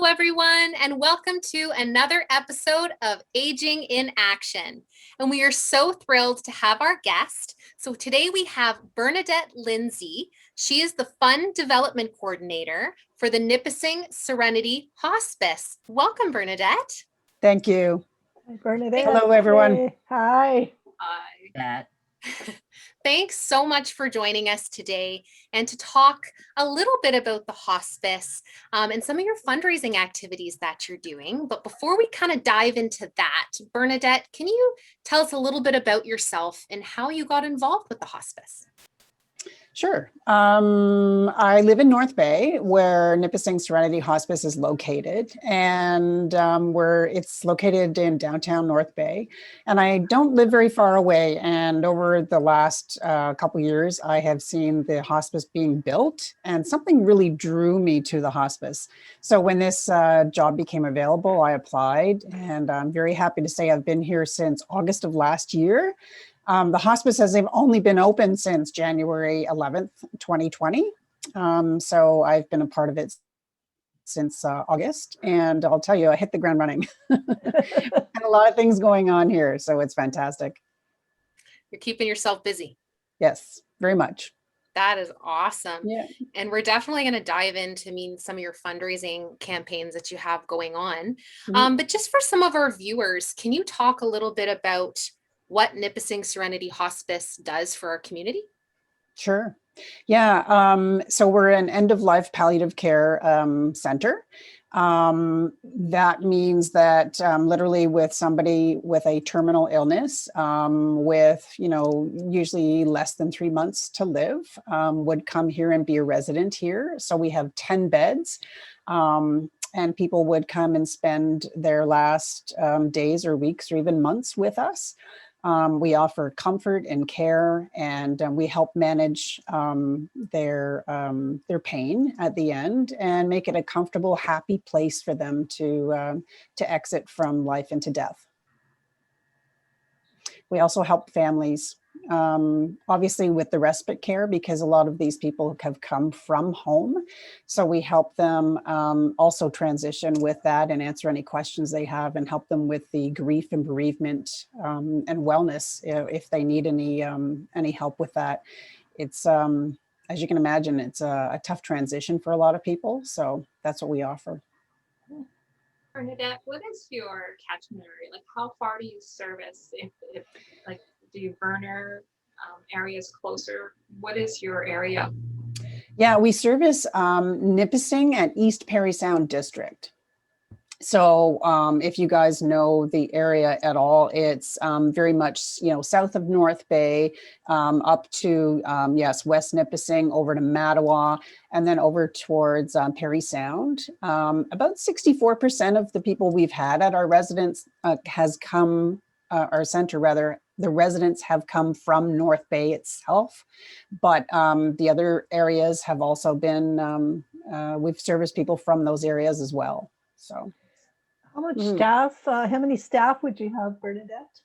Hello, everyone, and welcome to another episode of Aging in Action. And we are so thrilled to have our guest. So today we have Bernadette Lindsay. She is the Fund Development Coordinator for the Nipissing Serenity Hospice. Welcome, Bernadette. Thank you. Hi, Bernadette. Hello, everyone. Hey. Hi. Hi. Thanks so much for joining us today and to talk a little bit about the hospice and some of your fundraising activities that you're doing. But before we kind of dive into that, Bernadette, can you tell us a little bit about yourself and how you got involved with the hospice? Sure. I live in North Bay, where Nipissing Serenity Hospice is located, and it's located in downtown North Bay. And I don't live very far away. And over the last couple years, I have seen the hospice being built, and something really drew me to the hospice. So when this job became available, I applied, and I'm very happy to say I've been here since August of last year. The hospice has only been open since January 11th, 2020. So I've been a part of it since August. And I'll tell you, I hit the ground running. And a lot of things going on here. So it's fantastic. You're keeping yourself busy. Yes, very much. That is awesome. Yeah. And we're definitely going to dive into some of your fundraising campaigns that you have going on. Mm-hmm. But just for some of our viewers, can you talk a little bit about what Nipissing Serenity Hospice does for our community? Sure. Yeah. So we're an end-of-life palliative care center. That means that literally with somebody with a terminal illness, with, usually less than 3 months to live, would come here and be a resident here. So we have 10 beds. And people would come and spend their last days or weeks or even months with us. We offer comfort and care, and we help manage their pain at the end and make it a comfortable, happy place for them to exit from life into death. We also help families, obviously with the respite care, because a lot of these people have come from home. So we help them also transition with that and answer any questions they have and help them with the grief and bereavement and wellness if they need any help with that. It's, as you can imagine, it's a tough transition for a lot of people. So that's what we offer. Bernadette, what is your catchment area? Like, how far do you service? If do you burner areas closer? What is your area? Yeah, we service Nipissing and East Parry Sound District. So if you guys know the area at all, it's very much, south of North Bay, up to, West Nipissing, over to Mattawa, and then over towards Parry Sound. About 64% of the people we've had at our residence our center rather, the residents have come from North Bay itself, but the other areas have also been, we've serviced people from those areas as well, so. How much staff, how many staff would you have, Bernadette?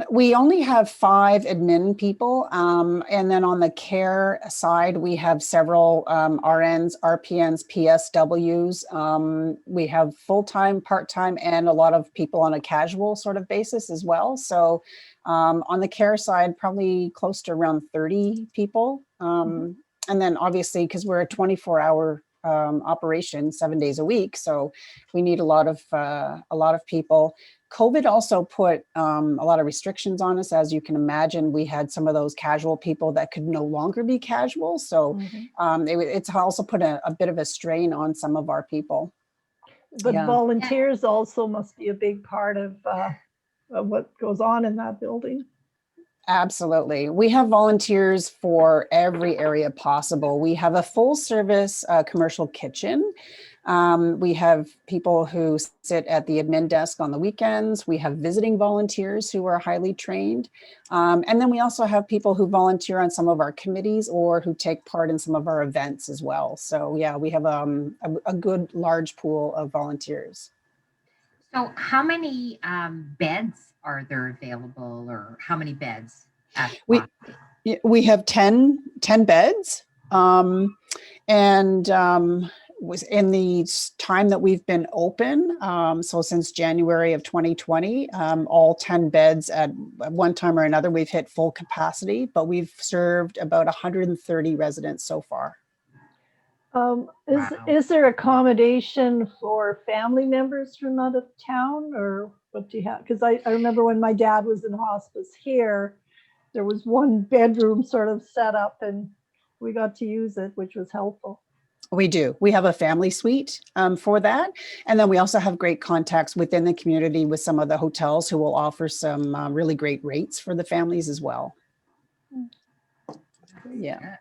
We only have 5 admin people. And then on the care side, we have several RNs, RPNs, PSWs. We have full-time, part-time, and a lot of people on a casual sort of basis as well. So on the care side, probably close to around 30 people. And then obviously, because we're a 24-hour operation 7 days a week. So we need a lot of people. COVID also put a lot of restrictions on us. As you can imagine, we had some of those casual people that could no longer be casual. So it's also put a bit of a strain on some of our people. But volunteers also must be a big part of what goes on in that building. Absolutely. We have volunteers for every area possible. We have a full service commercial kitchen. We have people who sit at the admin desk on the weekends. We have visiting volunteers who are highly trained. And then we also have people who volunteer on some of our committees or who take part in some of our events as well. So yeah, we have a good large pool of volunteers. So how many beds are there available, or how many beds? We have 10 beds. And was in the time that we've been open, so since January of 2020, all 10 beds at one time or another, we've hit full capacity, but we've served about 130 residents so far. Wow. Is there accommodation for family members from out of town, or what do you have? Because I remember when my dad was in hospice here, there was one bedroom sort of set up and we got to use it, which was helpful. We do. We have a family suite for that. And then we also have great contacts within the community with some of the hotels who will offer some really great rates for the families as well. Yeah.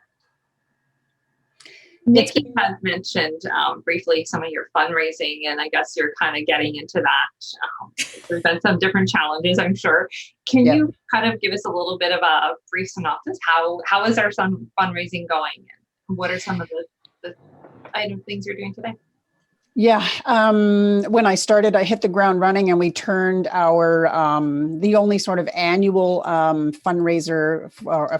Nikki has mentioned briefly some of your fundraising, and I guess you're kind of getting into that. There's been some different challenges, I'm sure. Can you kind of give us a little bit of a brief synopsis? How is our fundraising going? And what are some of the things you're doing today? Yeah, when I started, I hit the ground running, and we turned our the only sort of annual fundraiser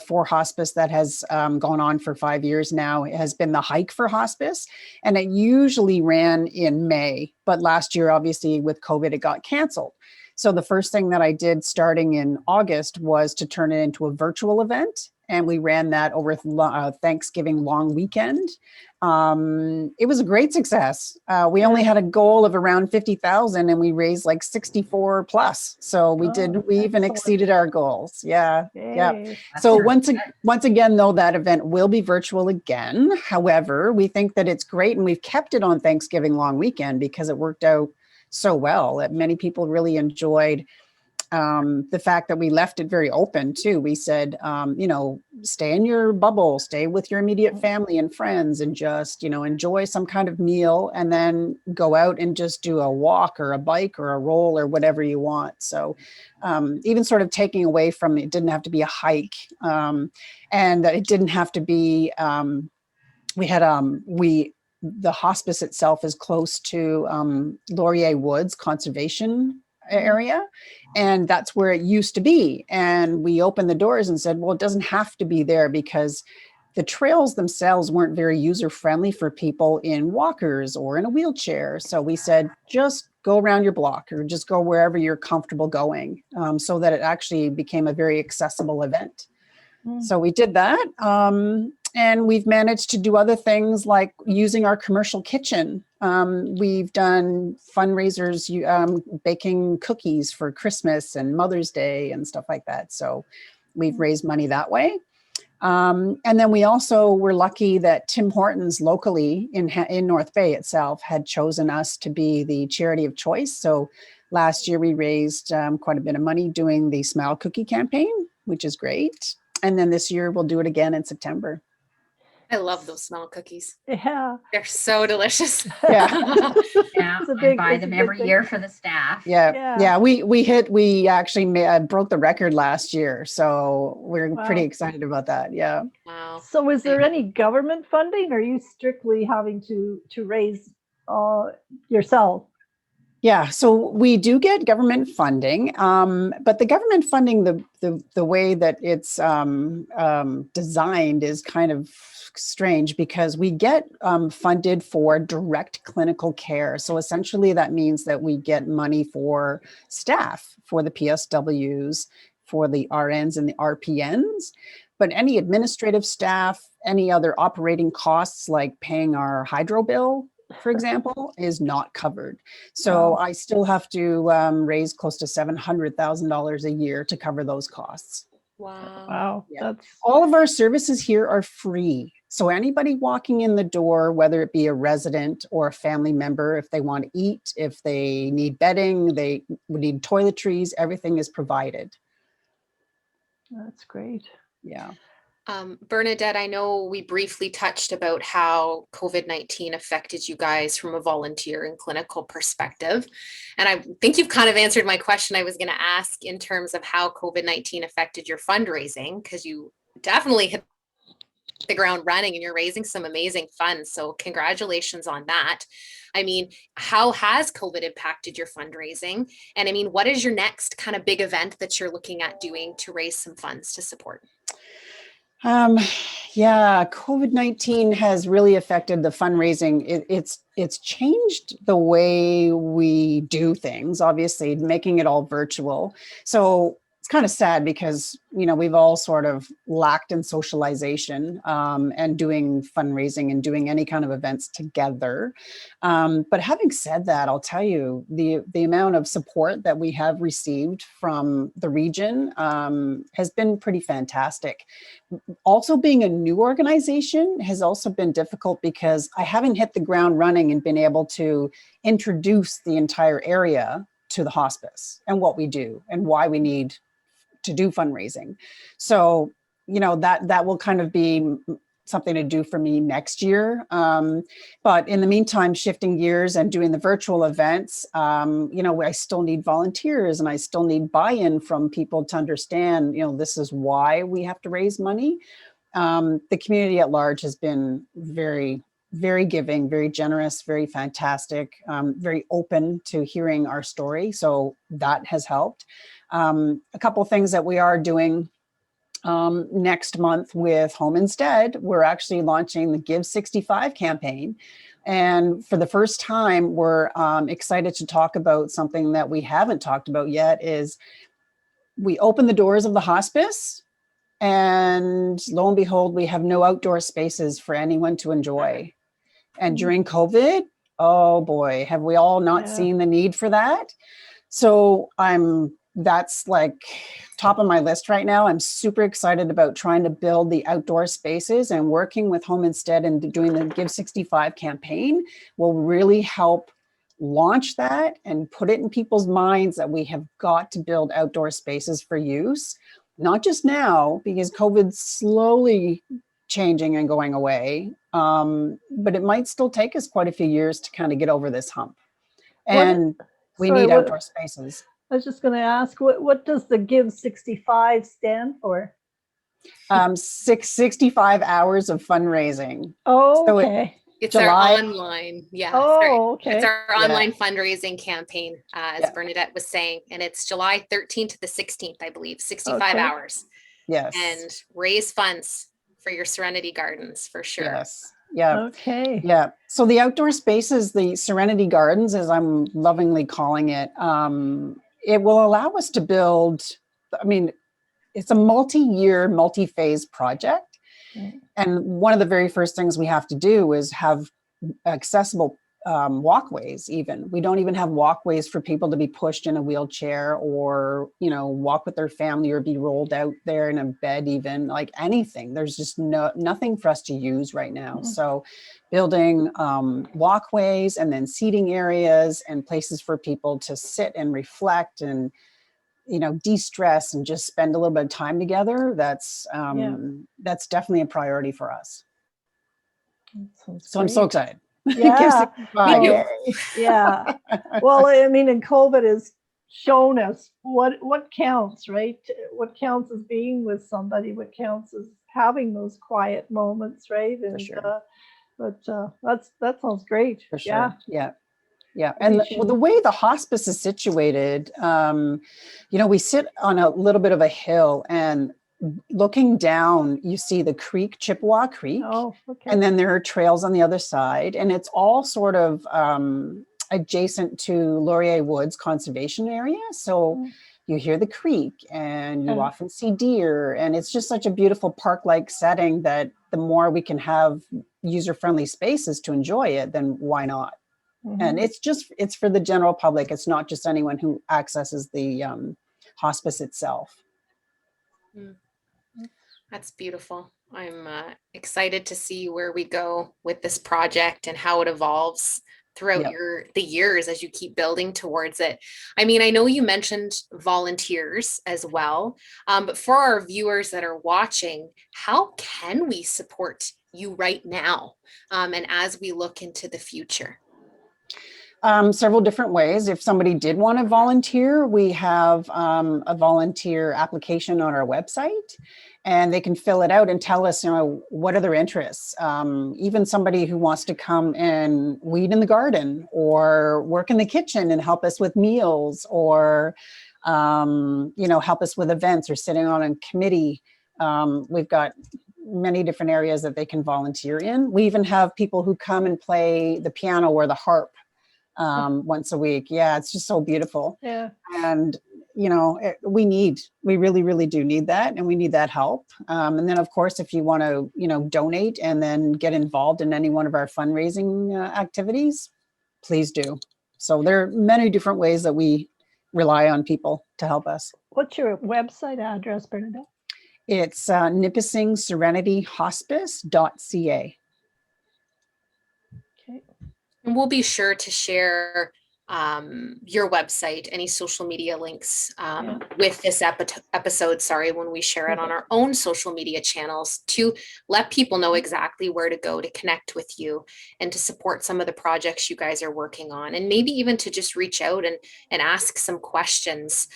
for hospice that has gone on for 5 years now. It has been the Hike for Hospice, and it usually ran in May, but last year, obviously with COVID, it got canceled. So the first thing that I did starting in August was to turn it into a virtual event. And we ran that over Thanksgiving long weekend. It was a great success. We only had a goal of around 50,000 and we raised like 64 plus. So we even exceeded our goals. Yeah. Yay. Yeah. So once again, though, that event will be virtual again. However, we think that it's great, and we've kept it on Thanksgiving long weekend because it worked out so well that many people really enjoyed the fact that we left it very open too. We said, stay in your bubble, stay with your immediate family and friends, and just, enjoy some kind of meal, and then go out and just do a walk or a bike or a roll or whatever you want. So even sort of taking away from it didn't have to be a hike, and it didn't have to be, the hospice itself is close to Laurier Woods Conservation area, and that's where it used to be. And we opened the doors and said, well, it doesn't have to be there, because the trails themselves weren't very user friendly for people in walkers or in a wheelchair. So we said, just go around your block or just go wherever you're comfortable going, so that it actually became a very accessible event. So we did that. And we've managed to do other things like using our commercial kitchen. We've done fundraisers, baking cookies for Christmas and Mother's Day and stuff like that. So we've raised money that way. And then we also were lucky that Tim Hortons locally in North Bay itself had chosen us to be the charity of choice. So last year we raised quite a bit of money doing the Smile Cookie campaign, which is great. And then this year we'll do it again in September. I love those small cookies. Yeah. They're so delicious. Yeah. Yeah, I buy them every year for the staff. Yeah. We actually broke the record last year. So we're pretty excited about that. Yeah. Wow. So is there any government funding, or are you strictly having to raise yourself? Yeah, so we do get government funding, but the government funding, the way that it's designed is kind of strange, because we get funded for direct clinical care. So essentially that means that we get money for staff, for the PSWs, for the RNs and the RPNs, but any administrative staff, any other operating costs like paying our hydro bill, for example, is not covered. So I still have to raise close to $700,000 a year to cover those costs. Wow. Yeah. All of our services here are free. So anybody walking in the door, whether it be a resident or a family member, if they want to eat, if they need bedding, they need toiletries, everything is provided. That's great. Yeah. Bernadette, I know we briefly touched about how COVID-19 affected you guys from a volunteer and clinical perspective. And I think you've kind of answered my question I was going to ask in terms of how COVID-19 affected your fundraising, because you definitely hit the ground running and you're raising some amazing funds. So congratulations on that. I mean, how has COVID impacted your fundraising? And I mean, what is your next kind of big event that you're looking at doing to raise some funds to support? Um, yeah, COVID-19 has really affected the fundraising. It's changed the way we do things, obviously, making it all virtual. So it's kind of sad because, we've all sort of lacked in socialization, and doing fundraising and doing any kind of events together. But having said that, I'll tell you, the amount of support that we have received from the region, has been pretty fantastic. Also, being a new organization has also been difficult because I haven't hit the ground running and been able to introduce the entire area to the hospice and what we do and why we need to do fundraising. So, that will kind of be something to do for me next year. But in the meantime, shifting gears and doing the virtual events, I still need volunteers and I still need buy-in from people to understand, this is why we have to raise money. The community at large has been very, very giving, very generous, very fantastic, very open to hearing our story. So that has helped. A couple of things that we are doing next month with Home Instead, we're actually launching the Give65 campaign. And for the first time, we're excited to talk about something that we haven't talked about yet is we open the doors of the hospice and lo and behold, we have no outdoor spaces for anyone to enjoy. And during COVID, oh boy, have we all not seen the need for that? So that's like top of my list right now. I'm super excited about trying to build the outdoor spaces, and working with Home Instead and doing the Give65 campaign will really help launch that and put it in people's minds that we have got to build outdoor spaces for use, not just now because COVID's slowly changing and going away, but it might still take us quite a few years to kind of get over this hump. And we need outdoor spaces. I was just going to ask, what does the Give65 stand for? 65 hours of fundraising. Oh, okay. It's July. Our online, okay. It's our online fundraising campaign, as Bernadette was saying, and it's July 13th to the 16th, I believe, 65 hours. Yes. And raise funds for your Serenity Gardens for sure. Yes. Yeah. Okay. Yeah. So the outdoor spaces, the Serenity Gardens, as I'm lovingly calling it, it will allow us to build, it's a multi-year, multi-phase project. And one of the very first things we have to do is have accessible walkways. Even we don't even have walkways for people to be pushed in a wheelchair or walk with their family or be rolled out there in a bed, even like anything. There's just nothing for us to use right now. So building walkways and then seating areas and places for people to sit and reflect and de-stress and just spend a little bit of time together. That's definitely a priority for us. So I'm so excited. Yeah. Yeah. Well, and COVID has shown us what counts, right? What counts as being with somebody, what counts as having those quiet moments, right? And that sounds great. For sure. Yeah. And the way the hospice is situated, we sit on a little bit of a hill, and looking down, you see the creek, Chippewa Creek. Oh, okay. And then there are trails on the other side. And it's all sort of adjacent to Laurier Woods Conservation Area. So you hear the creek and you often see deer. And it's just such a beautiful park-like setting that the more we can have user-friendly spaces to enjoy it, then why not? And it's for the general public. It's not just anyone who accesses the hospice itself. That's beautiful. I'm excited to see where we go with this project and how it evolves throughout the years as you keep building towards it. I know you mentioned volunteers as well, but for our viewers that are watching, how can we support you right now and as we look into the future? Several different ways. If somebody did want to volunteer, we have a volunteer application on our website, and they can fill it out and tell us, what are their interests. Even somebody who wants to come and weed in the garden or work in the kitchen and help us with meals or, help us with events or sitting on a committee. We've got many different areas that they can volunteer in. We even have people who come and play the piano or the harp once a week. Yeah, it's just so beautiful. Yeah. And, you know, we really, really do need that. And we need that help. And then, of course, if you want to, you know, donate and then get involved in any one of our fundraising activities, please do. So there are many different ways that we rely on people to help us. What's your website address, Bernadette? It's Nipissing Serenity Hospice.ca. Okay. And we'll be sure to share your website, any social media links with this episode, when we share it on our own social media channels to let people know exactly where to go to connect with you and to support some of the projects you guys are working on, and maybe even to just reach out and ask some questions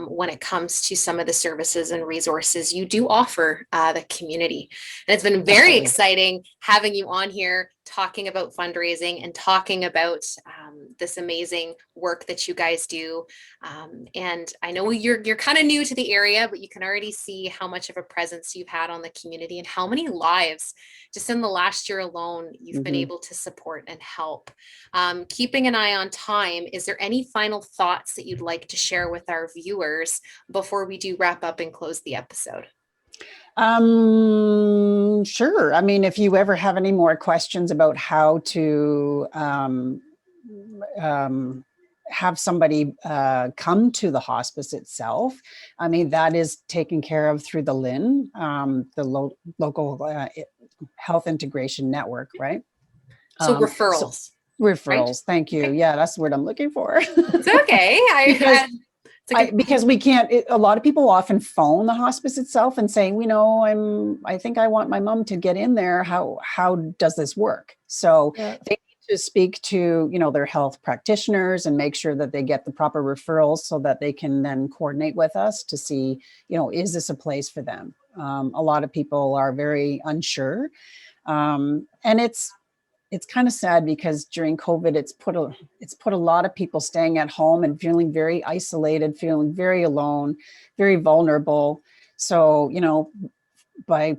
when it comes to some of the services and resources you do offer the community. And it's been very exciting having you on here talking about fundraising and talking about this amazing work that you guys do. And I know you're kind of new to the area, but you can already see how much of a presence you've had on the community and how many lives just in the last year alone you've been able to support and help. Keeping an eye on time, is there any final thoughts that you'd like to share with our viewers before we do wrap up and close the episode? Sure. I mean, if you ever have any more questions about how to have somebody come to the hospice itself, I mean, that is taken care of through the LIN, the local health integration network, right? So referrals. Referrals. Right? Thank you. Yeah, that's the word I'm looking for. It's okay. Because we can't, a lot of people often phone the hospice itself and say, you know, I think I want my mom to get in there. How does this work? So they need to speak to, you know, their health practitioners and make sure that they get the proper referrals so that they can then coordinate with us to see, you know, is this a place for them? A lot of people are very unsure. And it's kind of sad because during COVID, it's put a lot of people staying at home and feeling very isolated, feeling very alone, very vulnerable. So, you know, by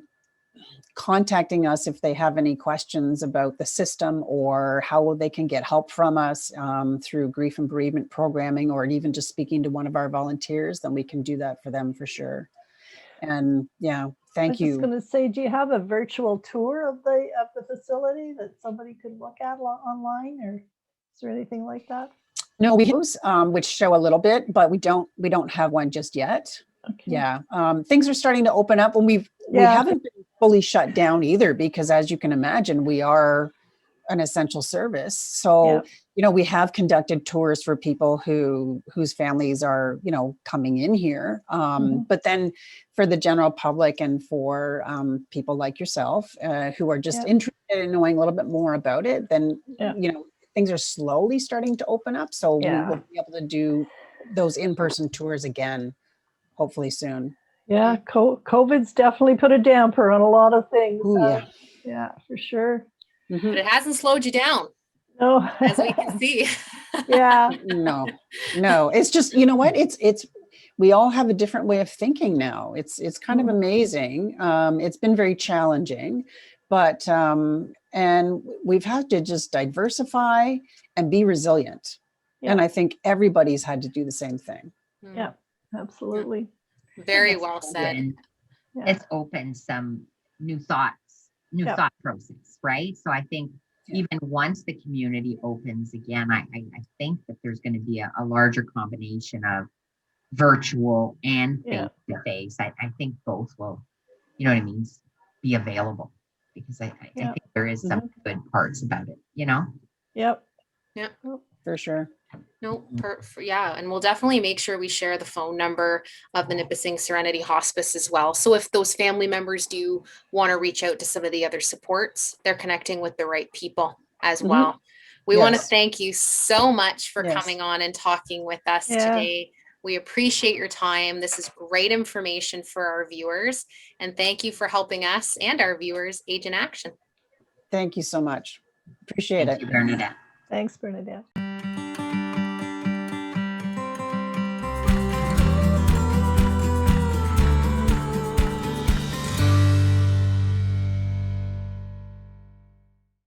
contacting us if they have any questions about the system or how they can get help from us through grief and bereavement programming, or even just speaking to one of our volunteers, then we can do that for them for sure. And yeah, thank you. I was just going to say, do you have a virtual tour of the facility that somebody could look at online, or is there anything like that? No, we have which show a little bit, but we don't have one just yet. Okay. Yeah, things are starting to open up, and we haven't been fully shut down either, because as you can imagine, we are an essential service. So, you know, we have conducted tours for people whose families are, you know, coming in here. But then for the general public and for people like yourself who are just interested in knowing a little bit more about it, then, you know, things are slowly starting to open up. So we will be able to do those in-person tours again, hopefully soon. Yeah, COVID's definitely put a damper on a lot of things. Ooh, yeah, for sure. But it hasn't slowed you down. No, as we can see. No, it's just, you know what, it's we all have a different way of thinking now. It's kind of amazing. It's been very challenging, but and we've had to just diversify and be resilient. And I think everybody's had to do the same thing. Yeah, absolutely. Very well said. It's opened some new thought process, right? So I think even once the community opens again, I think that there's going to be a larger combination of virtual and face-to-face. I think both will, you know what I mean, be available, because I think there is some good parts about it, you know? Yep. For sure. And we'll definitely make sure we share the phone number of the Nipissing Serenity Hospice as well. So if those family members do want to reach out to some of the other supports, they're connecting with the right people as well. We want to thank you so much for coming on and talking with us today. We appreciate your time. This is great information for our viewers. And thank you for helping us and our viewers age in action. Thank you so much. Appreciate it. Thank you, Bernadette. Thanks, Bernadette.